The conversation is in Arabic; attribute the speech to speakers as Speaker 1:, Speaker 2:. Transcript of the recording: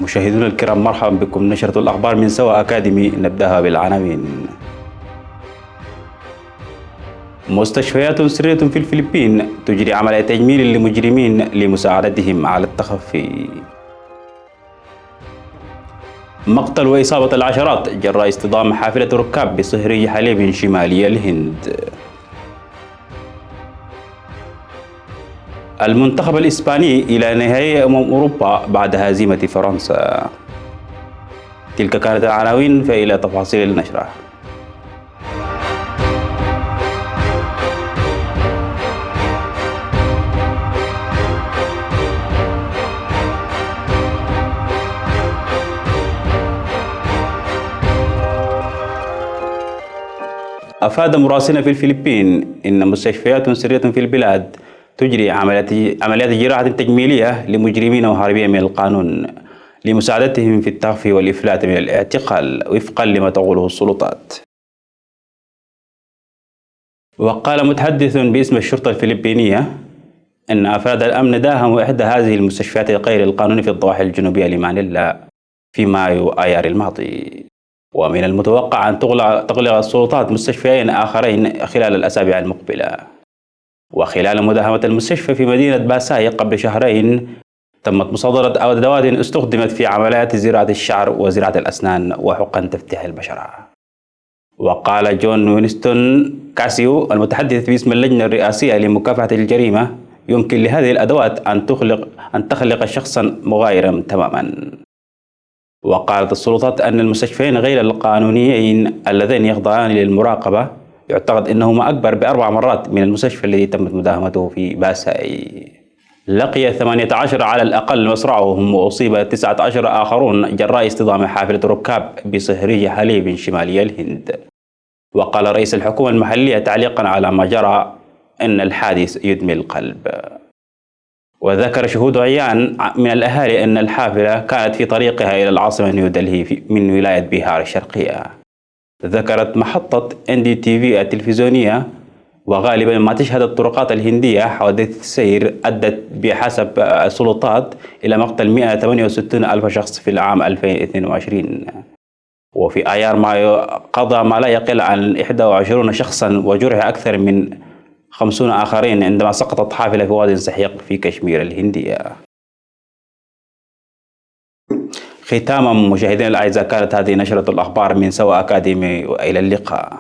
Speaker 1: مشاهدينا الكرام، مرحبا بكم. نشرة الأخبار من سوا أكاديمي، نبدأها بالعناوين. مستشفيات سرية في الفلبين تجري عملية تجميل للمجرمين لمساعدتهم على التخفي. مقتل وإصابة العشرات جراء اصطدام حافلة ركاب بصهري حليب شمالي الهند. المنتخب الإسباني إلى نهائي أوروبا بعد هزيمة فرنسا. تلك كانت العناوين، فإلى تفاصيل النشرة. أفاد مراسلون في الفلبين إن مستشفيات سرية في البلاد تجري عمليات جراحة تجميلية لمجرمين وهاربين من القانون لمساعدتهم في التخفي والإفلات من الاعتقال وفقا لما تقوله السلطات. وقال متحدث باسم الشرطة الفلبينية أن أفراد الأمن داهموا إحدى هذه المستشفيات غير القانونية في الضواحي الجنوبية لمانيلا في مايو آيار الماضي. ومن المتوقع أن تغلق السلطات مستشفيين آخرين خلال الأسابيع المقبلة. وخلال مداهمة المستشفى في مدينة باساي قبل شهرين، تمت مصادرة أدوات استخدمت في عمليات زراعة الشعر وزراعة الأسنان وحقن تفتيح البشرة. وقال جون وينستون كاسيو المتحدث باسم اللجنة الرئاسية لمكافحة الجريمة: يمكن لهذه الأدوات أن تخلق شخصا مغايرا تماما. وقالت السلطات أن المستشفيين غير القانونيين اللذين يخضعان للمراقبة يعتقد أنهما أكبر ب4 مرات من المستشفى الذي تمت مداهمته في باساي. لقي 18 على الأقل مصرعهم، وأصيب 19 آخرون جراء اصطدام حافلة ركاب بصهري حليب شمالي الهند. وقال رئيس الحكومة المحلية تعليقا على ما جرى أن الحادث يدمي القلب. وذكر شهود عيان من الأهالي أن الحافلة كانت في طريقها إلى العاصمة نيودلهي من ولاية بيهار الشرقية. ذكرت محطة NDTV التلفزيونية: وغالبا ما تشهد الطرقات الهندية حوادث السير أدت بحسب السلطات إلى مقتل 168 ألف شخص في العام 2022. وفي آيار مايو قضى ما لا يقل عن 21 شخصا وجرح أكثر من 50 آخرين عندما سقطت حافلة في وادي سحيق في كشمير الهندية. ختاما مشاهدينا الأعزاء، كانت هذه نشرة الأخبار من سوا أكاديمي، وإلى اللقاء.